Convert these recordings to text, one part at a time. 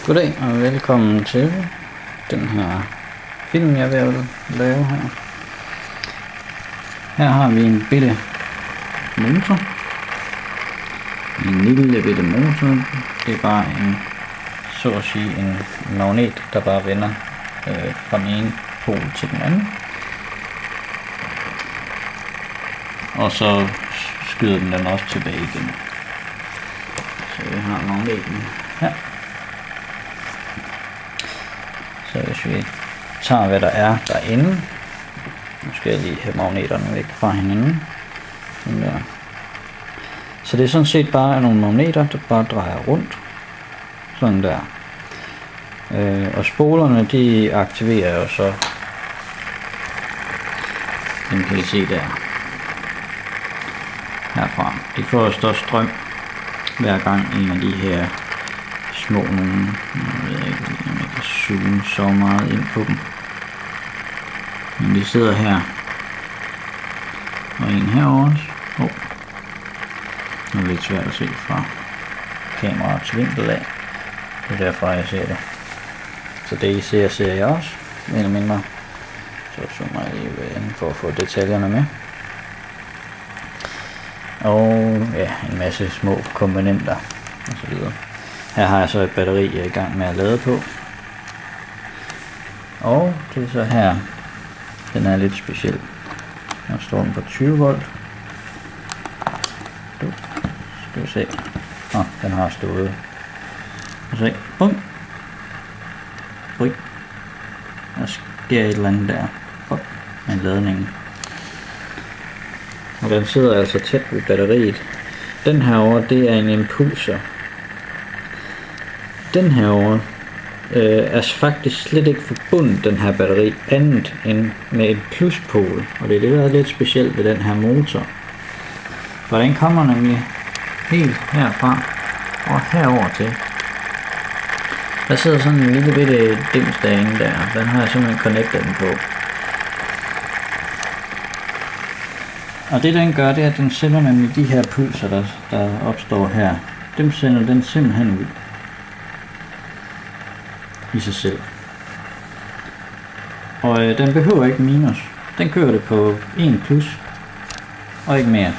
Goddag og velkommen til den her film, jeg vil lave her. Her har vi en bitte motor. En lille bitte motor. Det er bare en, så at sige, en magnet, der bare vender fra den ene pol til den anden. Og så skyder den også tilbage igen. Så vi har magneten her. Så hvis vi tager hvad der er derinde, nu skal jeg lige have magneterne væk fra hinanden. Sådan der. Så det er sådan set bare nogle magneter, der bare drejer rundt. Sådan der. Og spolerne, de aktiverer jo så, den kan I se der, herfra. De får større strøm hver gang en af de her små nogle, jeg ved ikke om jeg kan zoome så meget ind på dem, men de sidder her, og en herovre også. Det er lidt svært at se fra kameraets vinkel af, det er derfor jeg ser det. Så det I ser jeg også, mere eller mindre. Så zoomer jeg lige ind for at få detaljerne med. Og ja, en masse små komponenter og så videre. Her har jeg så et batteri, jeg er i gang med at lade på. Og det er så her, den er lidt speciel. Her står den på 20 volt. Skal vi se. Den har stået. Og se. Bum. Ui. Der sker et eller andet der. Med ladningen. Og den sidder altså tæt ved batteriet. Den her over, det er en impulser. Den her over er faktisk slet ikke forbundet, den her batteri, andet end med en pluspol. Og det er det, der er lidt specielt ved den her motor. For den kommer nemlig helt herfra og herover til. Der sidder sådan en lille bitte dims derinde der. Den har jeg simpelthen connectet den på. Og det den gør, det er, at den sender nemlig de her pulser, der opstår her. Dem sender den simpelthen ud i sig selv. Og den behøver ikke minus. Den kører det på 1 plus og ikke mere.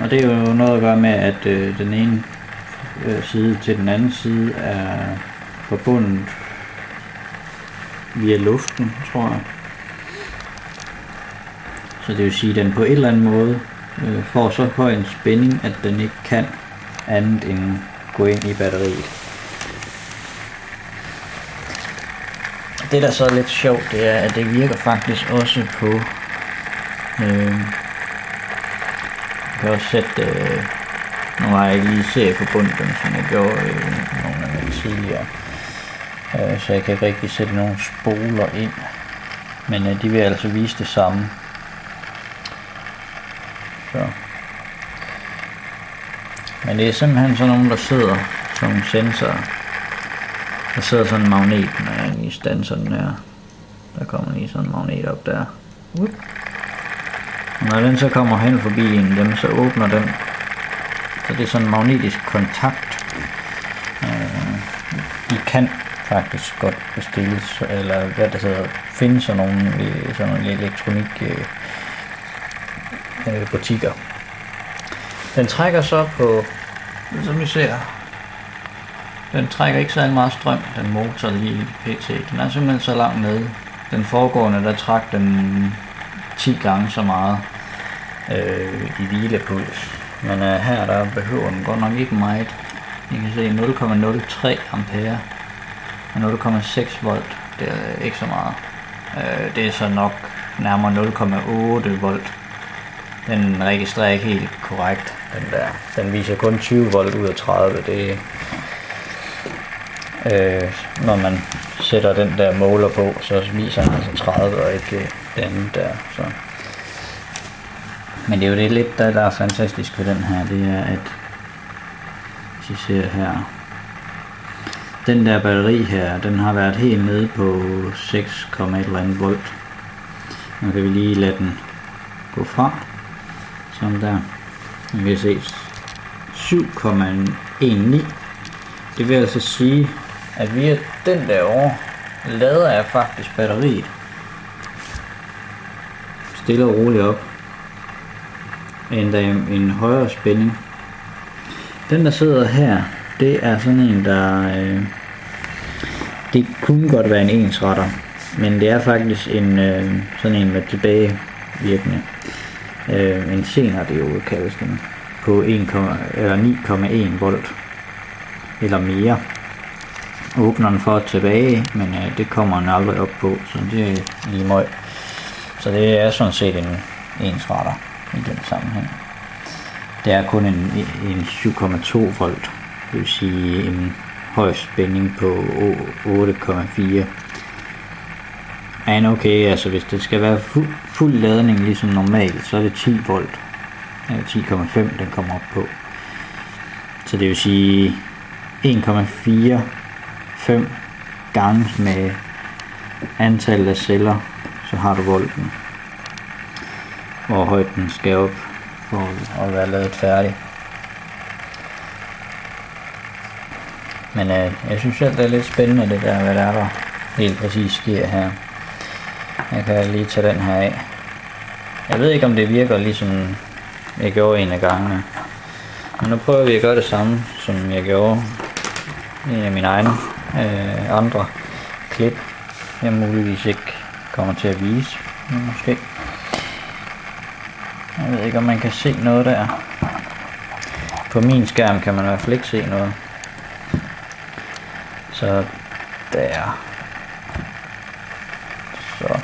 Og det er jo noget at gøre med, at den ene side til den anden side er forbundet via luften, tror jeg. Så det vil sige, at den på en eller anden måde får så høj en spænding, at den ikke kan andet end gå ind i batteriet. Det der så er lidt sjovt, det er, at det virker faktisk også på, jeg kan også sætte, nu har jeg ikke lige serieforbundet dem, som jeg gjorde nogle af dem tidligere, så jeg kan ikke rigtig sætte nogle spoler ind, men de vil altså vise det samme. Så. Men det er simpelthen sådan nogle, der sidder som nogle sensorer. Der sidder sådan en magnet, når jeg lige standser den her. Der kommer lige sådan en magnet op der. Og når den så kommer hen forbi en dem, så åbner den. Så det er sådan en magnetisk kontakt. I kan faktisk godt bestilles, eller hvad der hedder, finde sådan nogle elektronik butikker. Den trækker så på, som vi ser, den trækker ikke særlig meget strøm, den motor lige pt. Den er simpelthen så langt nede. Den foregående, der trak den 10 gange så meget i hvilepuls. Men her der behøver den godt nok ikke meget. I kan se 0,03 ampere og 0,6 volt. Det er ikke så meget. Det er så nok nærmere 0,8 volt. Den registrerer ikke helt korrekt, den der. Den viser kun 20 volt ud af 30. Det når man sætter den der måler på, så viser den altså 30 og ikke den anden der. Så. Men det er jo det lidt, der er fantastisk ved den her, det er, at hvis I ser her, den der batteri her, den har været helt nede på 6,1 volt. Nu kan vi lige lade den gå fra. Sådan der. Vi kan se 7,19 Det vil altså sige, at via den derovre lader jeg faktisk batteriet stille og roligt op, endda en højere spænding. Den der sidder her, det er sådan en der det kunne godt være en ensretter, men det er faktisk en sådan en med tilbagevirkende en senere kaldes den, på 9,1 volt eller mere. Åbner den for tilbage, men det kommer den aldrig op på, så det er lige møg. Så det er sådan set en ensretter i den sammenhæng. Det er kun en 7,2 volt, det vil sige en høj spænding på 8,4. Men okay, altså hvis det skal være fuld ladning ligesom normalt, så er det 10 volt. 10,5 den kommer op på. Så det vil sige 1,45 gange med antallet af celler, så har du volten, hvor højt den skal op for at være lavet færdig. Men jeg synes selv det er lidt spændende det der, hvad der helt præcis sker her. Jeg kan lige tage den her af. Jeg ved ikke om det virker ligesom jeg gjorde en af gangene, men nu prøver vi at gøre det samme som jeg gjorde i en af mine egne andre klip, jeg muligvis ikke kommer til at vise måske. Jeg ved ikke om man kan se noget der. På min skærm kan man i hvert fald ikke se noget. Så der. Så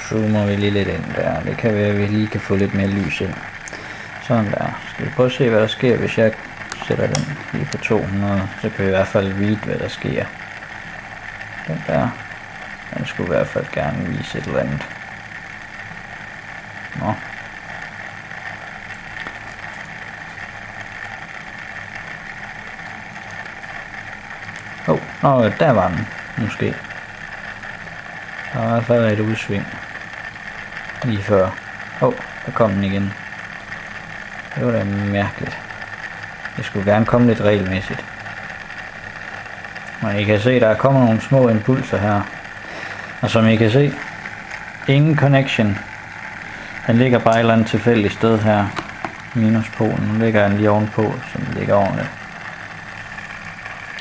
zoomer vi lige lidt ind der. Det kan være, at vi lige kan få lidt mere lys ind. Sådan der. Skal vi prøve at se, hvad der sker, hvis jeg sætter den lige på 200. Så kan vi i hvert fald vide, hvad der sker. Den der. Den skulle i hvert fald gerne vise et eller andet. Nå. Der var den. Måske. Der var i hvert fald et udsving. Lige før. Der kom den igen. Det var da mærkeligt. Det skulle gerne komme lidt regelmæssigt. Men I kan se, der kommer nogle små impulser her. Og som I kan se, ingen connection. Den ligger bare et eller andet tilfældigt sted her. Minuspolen. Nu ligger den lige ovenpå, så den ligger ordentligt.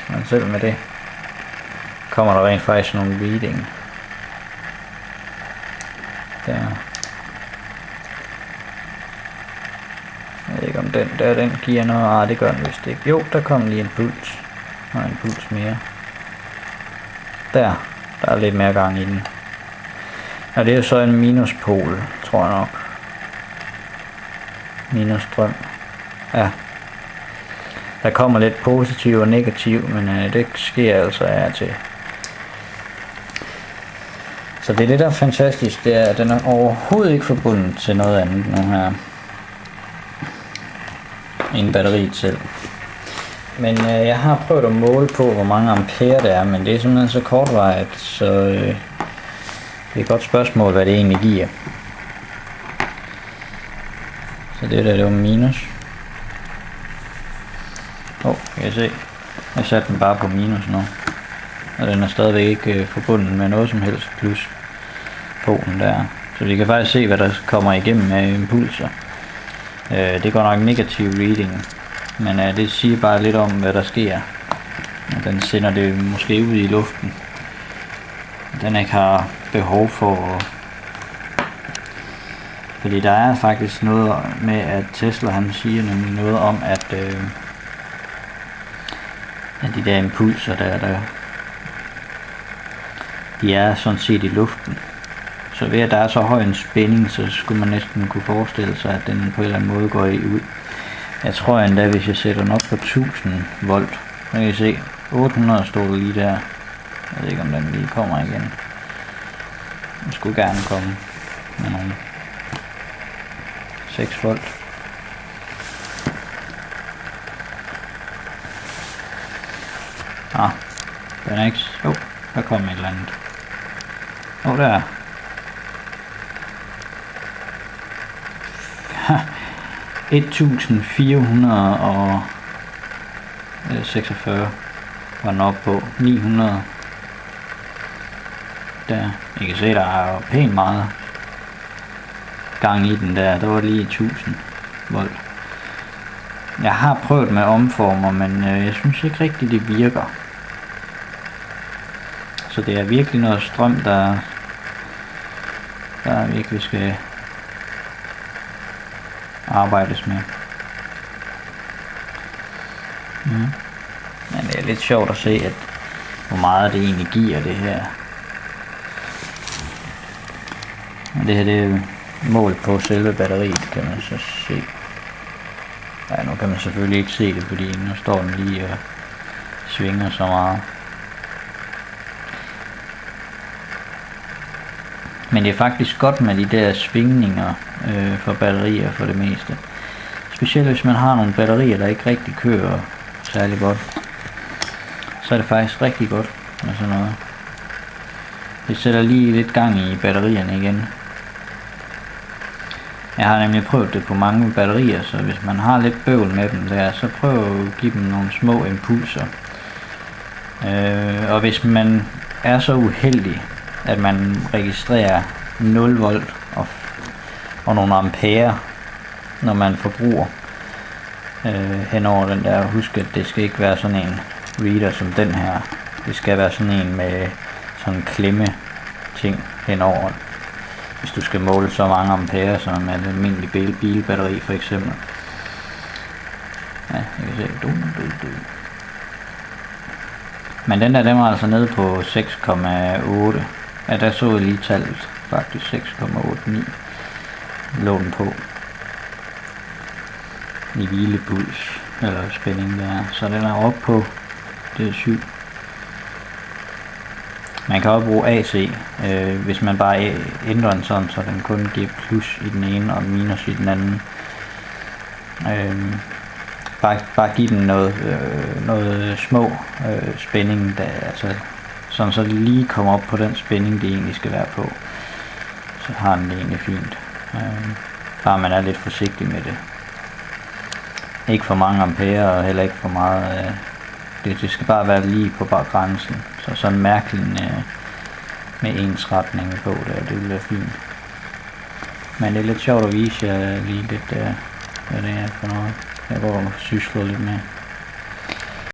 Men selv med det, kommer der rent faktisk nogle reading. Der. Jeg ved ikke om den giver noget. Det gør den vist ikke. Jo, der kom lige en puls. Og en puls mere. Der er lidt mere gang i den. Og det er så en minuspol, tror jeg nok. Minusstrøm. Ja. Der kommer lidt positiv og negativ, men det sker altså af til. Så det er det, der er fantastisk, det er, at den er overhovedet ikke forbundet til noget andet nu her. End batteriet selv. Men jeg har prøvet at måle på, hvor mange ampere det er, men det er simpelthen så kortvarigt, så det er et godt spørgsmål, hvad det egentlig giver. Så det var minus. Kan jeg se. Jeg satte den bare på minus nu. Og den er stadigvæk ikke forbundet med noget som helst plus på den der. Så vi kan faktisk se, hvad der kommer igennem af impulser. Det går nok negativ reading. Men det siger bare lidt om, hvad der sker. Den sender det måske ud i luften. Den ikke har behov for. Fordi der er faktisk noget med, at Tesla han siger nemlig noget om, at de der impulser der de er sådan set i luften. Så ved at der er så høj en spænding, så skulle man næsten kunne forestille sig, at den på en eller anden måde går ud. Jeg tror endda, hvis jeg sætter den op på 1000 volt, så kan I se, 800 står der lige der. Jeg ved ikke, om den lige kommer igen. Den skulle gerne komme med nogle 6 volt. Den er ikke. Der kommer et eller andet. Der. 1446 var den oppe på 900. Der, I kan se, der er jo pænt meget gang i den der. Der var lige 1000 volt. Jeg har prøvet med omformer, men jeg synes ikke rigtigt det virker. Så det er virkelig noget strøm, der virkelig skal arbejdes med. Ja. Men det er lidt sjovt at se, at hvor meget det egentlig giver det her. Og det her, det er målt på selve batteriet, kan man så se. Ja, nu kan man selvfølgelig ikke se det, fordi nu står den lige og svinger så meget. Men det er faktisk godt med de der svingninger for batterier for det meste. Specielt hvis man har nogle batterier, der ikke rigtig kører særlig godt. Så er det faktisk rigtig godt med sådan noget. Det sætter lige lidt gang i batterierne igen. Jeg har nemlig prøvet det på mange batterier, så hvis man har lidt bøvl med dem der, så prøv at give dem nogle små impulser. Og hvis man er så uheldig, at man registrerer 0 volt og nogle ampere, når man forbruger henover den der. Husk, at det skal ikke være sådan en reader som den her. Det skal være sådan en med sådan en klemme ting henover. Hvis du skal måle så mange ampere som et almindeligt bilbatteri for eksempel. Ja, jeg kan se. Men den der, den var altså nede på 6,8. Ja, der så jeg lige tallet. Faktisk 6,89 lå den på. I hvilepuls, eller spænding der. Så den er oppe på, det er 7. Man kan også bruge AC, hvis man bare ændrer den sådan, så den kun giver plus i den ene og minus i den anden. Bare give den noget små spænding, der, altså, sådan så det lige kommer op på den spænding, det egentlig skal være på. Så har den det egentlig fint. Bare man er lidt forsigtig med det. Ikke for mange ampere og heller ikke for meget. Det skal bare være lige på bare grænsen. Så sådan mærkelig med ensretning på det vil være fint. Men det er lidt sjovt at vise jer lige lidt hvad det er for noget. Jeg går og sysler lidt med.